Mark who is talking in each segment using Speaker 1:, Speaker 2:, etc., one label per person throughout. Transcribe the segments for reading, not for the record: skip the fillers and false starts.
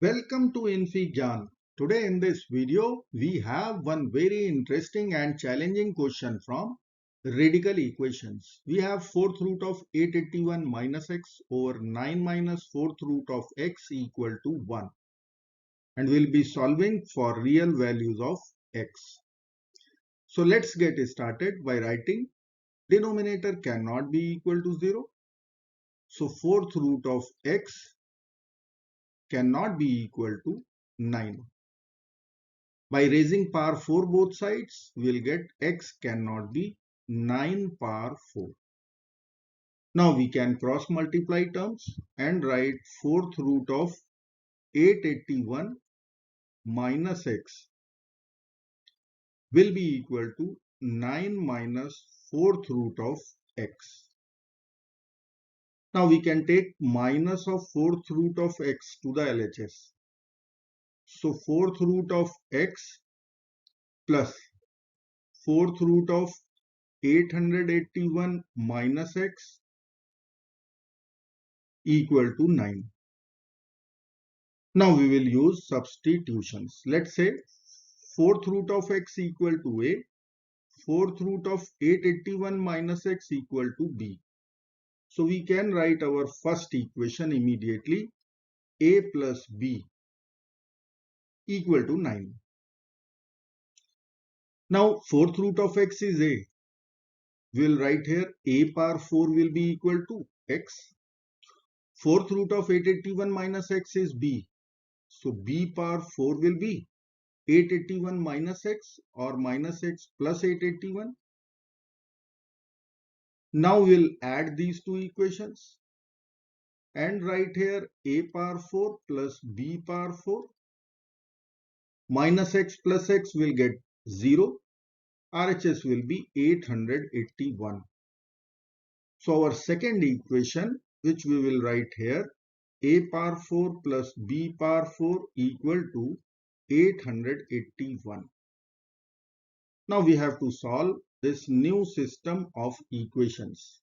Speaker 1: Welcome to infyGyan. Today in this video, we have one very interesting and challenging question from radical equations. We have 4th root of 881 minus x over 9 minus 4th root of x equal to 1. And we'll be solving for real values of x. So let's get started by writing denominator cannot be equal to 0. So 4th root of x cannot be equal to 9. By raising power 4 both sides, we'll get x cannot be 9 power 4. Now we can cross multiply terms and write 4th root of 881 minus x will be equal to 9 minus 4th root of x. Now we can take minus of 4th root of x to the LHS. So 4th root of x plus 4th root of 881 minus x equal to 9. Now we will use substitutions. Let's say 4th root of x equal to a, 4th root of 881 minus x equal to b. So we can write our first equation immediately, a plus b equal to 9. Now 4th root of x is a. We'll write here a power 4 will be equal to x. 4th root of 881 minus x is b. So b power 4 will be 881 minus x or minus x plus 881. Now we'll add these two equations and write here a power 4 plus b power 4. Minus x plus x will get 0. RHS will be 881. So our second equation, which we will write here, a power 4 plus b power 4 equal to 881. Now we have to solve this new system of equations.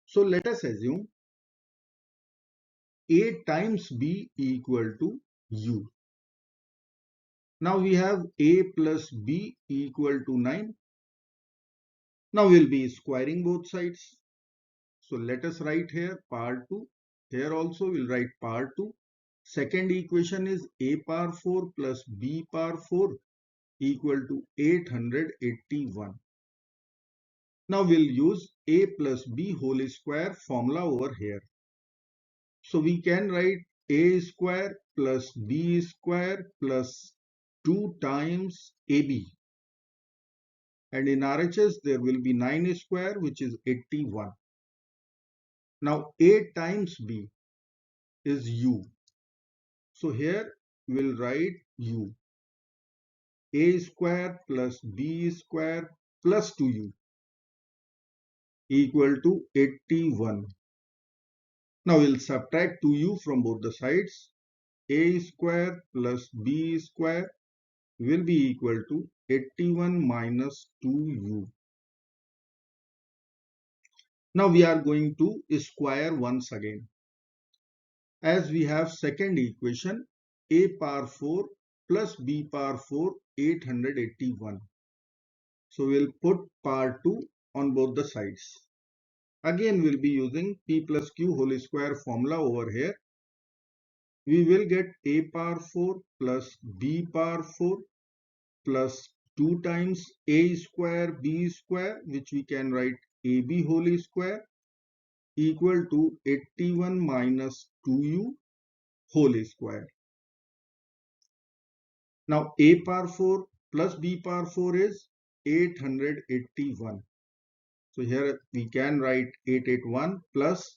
Speaker 1: So let us assume a times b equal to u. Now we have a plus b equal to 9. Now we'll be squaring both sides. So let us write here power 2. Here also we'll write power 2. Second equation is a power 4 plus b power 4 equal to 881. Now we'll use a plus b whole square formula over here. So we can write a square plus b square plus 2 times ab. And in RHS there will be 9 square, which is 81. Now a times b is u. So here we'll write u. A square plus b square plus 2u equal to 81. Now we'll subtract 2u from both the sides. A square plus b square will be equal to 81 minus 2u. Now we are going to square once again. As we have second equation, a power 4 plus b power 4, 881. So we'll put power 2 on both the sides. Again we'll be using p plus q whole square formula over here. We will get a power 4 plus b power 4 plus 2 times a square b square, which we can write ab whole square, equal to 81 minus 2u whole square. Now a power 4 plus b power 4 is 881. So here we can write 881 plus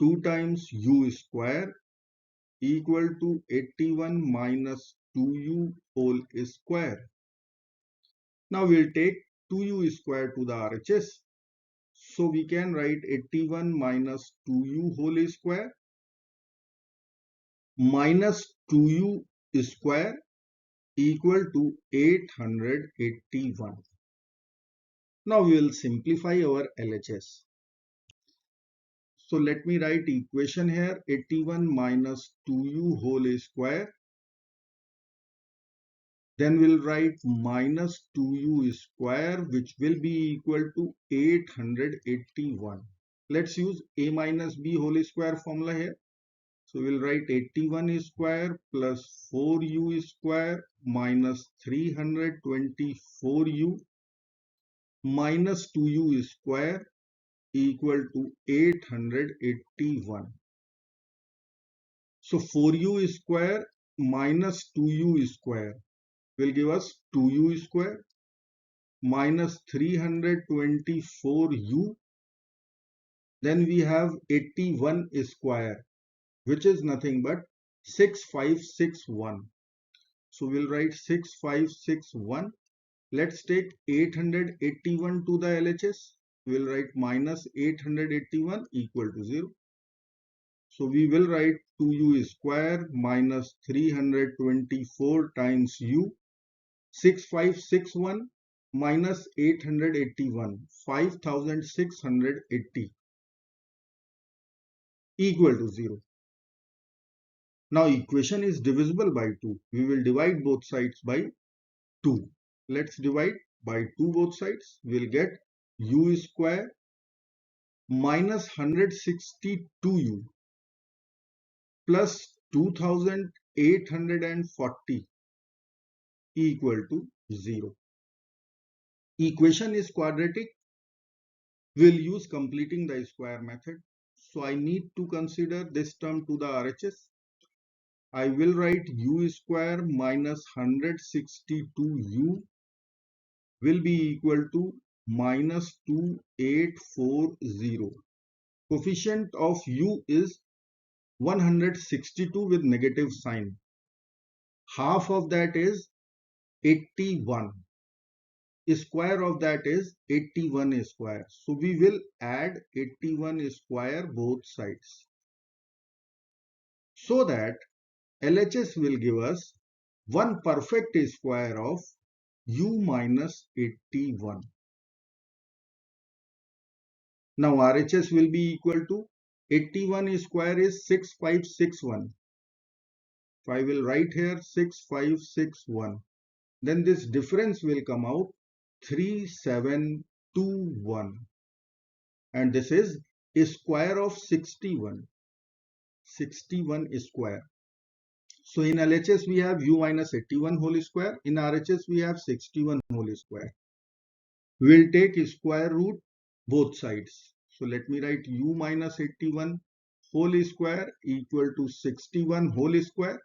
Speaker 1: 2 times u square equal to 81 minus 2u whole square. Now we'll take 2u square to the RHS. So we can write 81 minus 2u whole square minus 2u square equal to 881. Now we will simplify our LHS. So let me write equation here, 81 minus 2u whole square. Then we'll write minus 2u square, which will be equal to 881. Let's use a minus b whole square formula here. So we'll write 81 square plus 4u square minus 324u minus 2u square equal to 881. So 4u square minus 2u square will give us 2u square minus 324u. Then we have 81 square, which is nothing but 6561. So we'll write 6561. Let's take 881 to the LHS. We'll write minus 881 equal to 0. So we will write 2u square minus 324 times u. 6561 minus 881, 5680 equal to 0. Now equation is divisible by 2. We will divide both sides by 2. Let's divide by 2 both sides. We'll get u square minus 162u plus 2840 equal to 0. Equation is quadratic. We'll use completing the square method. So I need to consider this term to the RHS. I will write u square minus 162u will be equal to minus 2840. Coefficient of u is 162 with negative sign. Half of that is 81. Square of that is 81 square. So we will add 81 square both sides, so that LHS will give us one perfect square of u minus 81. Now RHS will be equal to 81 square is 6561. So I will write here 6561. Then this difference will come out 3721. And this is a square of 61. 61 square. So in LHS we have u minus 81 whole square. In RHS we have 61 whole square. We'll take square root both sides. So let me write u minus 81 whole square equal to 61 whole square.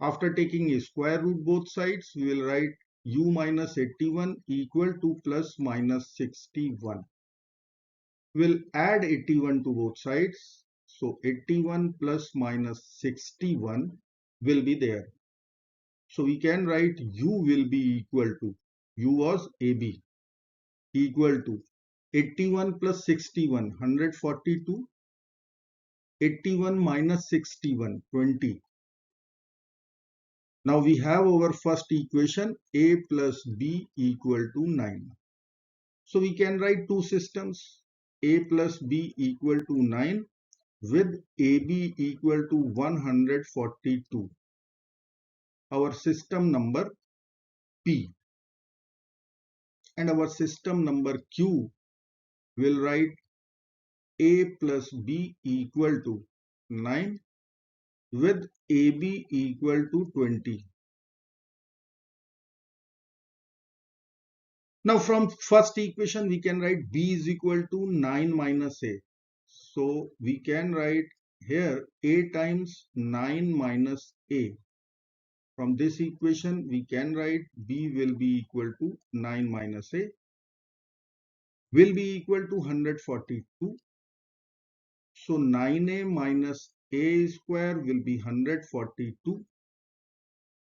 Speaker 1: After taking square root both sides, we will write u minus 81 equal to plus minus 61. We'll add 81 to both sides. So 81 plus minus 61 will be there. So we can write u will be equal to, u was AB, equal to 81 plus 61, 142, 81 minus 61, 20. Now we have our first equation, a plus b equal to 9. So we can write two systems, a plus b equal to 9 with ab equal to 142. Our system number P, and our system number Q will write a plus b equal to 9 with ab equal to 20. Now from first equation we can write b is equal to 9 minus a. So we can write here a times 9 minus a. From this equation we can write b will be equal to 9 minus a will be equal to 142. So 9a minus a square will be 142,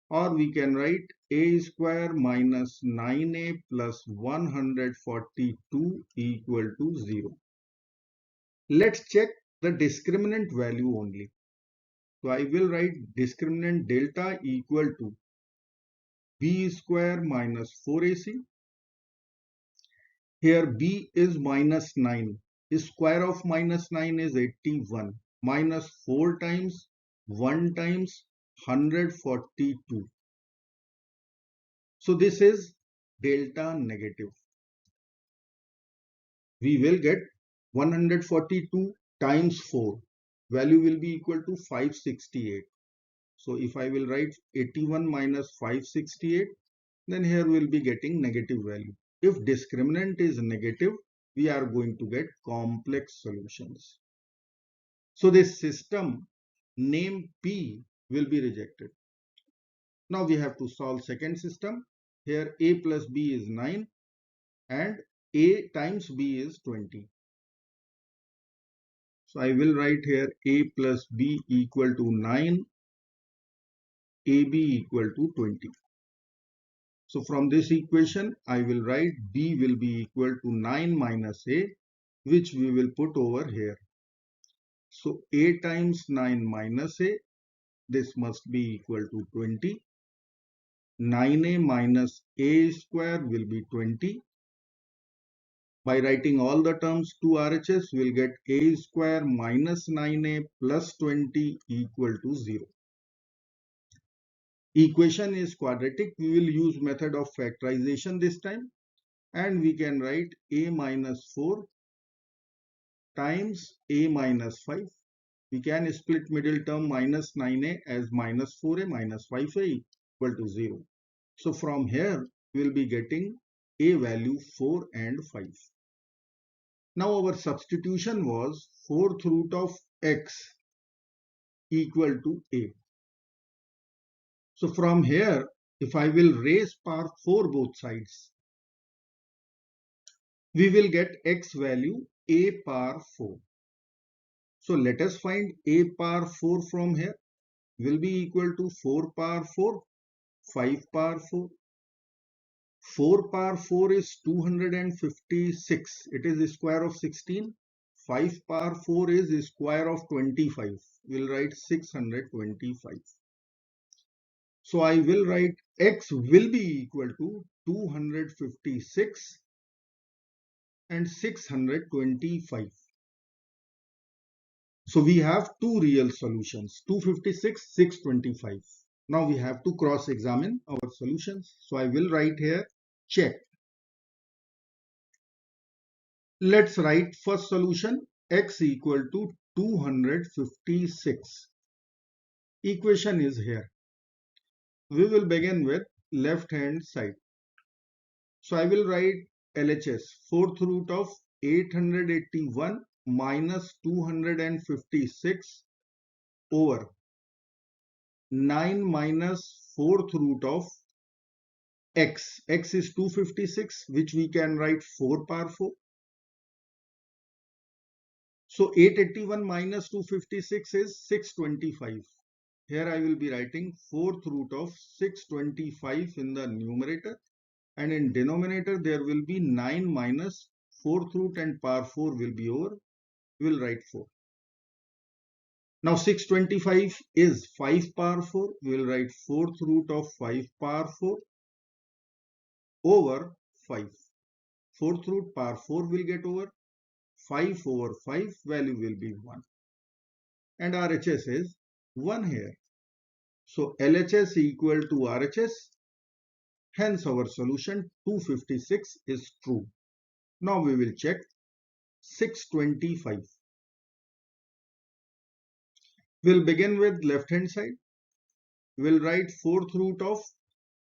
Speaker 1: or we can write a square minus 9a plus 142 equal to 0. Let's check the discriminant value only. So I will write discriminant delta equal to b square minus 4ac. Here b is minus 9. Square of minus 9 is 81. Minus 4 times 1 times 142. So this is delta negative. We will get 142 times 4. Value will be equal to 568. So if I will write 81 minus 568, then here we will be getting negative value. If discriminant is negative, we are going to get complex solutions. So this system name P will be rejected. Now we have to solve second system. Here A plus B is 9 and A times B is 20. So I will write here A plus B equal to 9, AB equal to 20. So from this equation, I will write B will be equal to 9 minus A, which we will put over here. So A times 9 minus A, this must be equal to 20. 9A minus A square will be 20. By writing all the terms to RHS, we will get A square minus 9A plus 20 equal to 0. Equation is quadratic. We will use method of factorization this time. And we can write A minus 4 times A minus 5. We can split middle term minus 9A as minus 4A minus 5A equal to 0. So from here, we will be getting A value 4 and 5. Now our substitution was 4th root of x equal to A. So from here, if I will raise power 4 both sides, we will get x value A power 4. So let us find A power 4 from here. Will be equal to 4 power 4, 5 power 4. 4 power 4 is 256. It is the square of 16. 5 power 4 is the square of 25. We'll write 625. So I will write x will be equal to 256 and 625. So we have two real solutions, 256, 625. Now we have to cross-examine our solutions. So I will write here check. Let's write first solution x equal to 256. Equation is here. We will begin with left hand side. So I will write LHS 4th root of 881 minus 256 over 9 minus 4th root of x. X is 256, which we can write 4 power 4. So 881 minus 256 is 625. Here I will be writing 4th root of 625 in the numerator, and in denominator there will be 9 minus 4th root and power 4 will be over. We will write 4. Now 625 is 5 power 4. We will write 4th root of 5 power 4 over 5. 4th root power 4 will get over. 5 over 5 value will be 1. And RHS is 1 here. So LHS equal to RHS. Hence our solution 256 is true. Now we will check 625. We'll begin with left hand side. We'll write 4th root of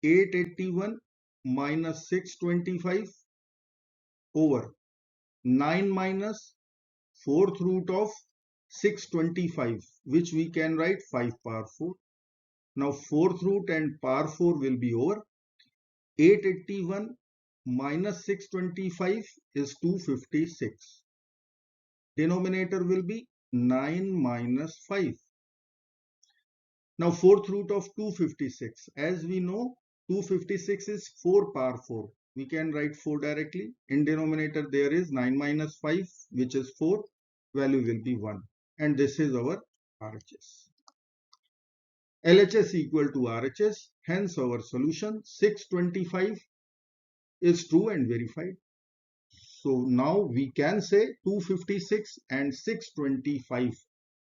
Speaker 1: 881 minus 625 over 9 minus 4th root of 625, which we can write 5 power 4. Now 4th root and power 4 will be over. 881 minus 625 is 256. Denominator will be 9 minus 5. Now 4th root of 256. As we know, 256 is 4 power 4. We can write 4 directly. In denominator there is 9 minus 5, which is 4. Value will be 1. And this is our RHS. LHS equal to RHS. Hence our solution 625 is true and verified. So now we can say 256 and 625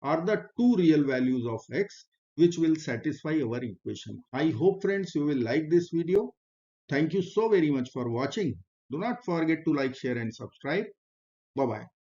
Speaker 1: are the two real values of x which will satisfy our equation. I hope friends you will like this video. Thank you so very much for watching. Do not forget to like, share and subscribe. Bye bye.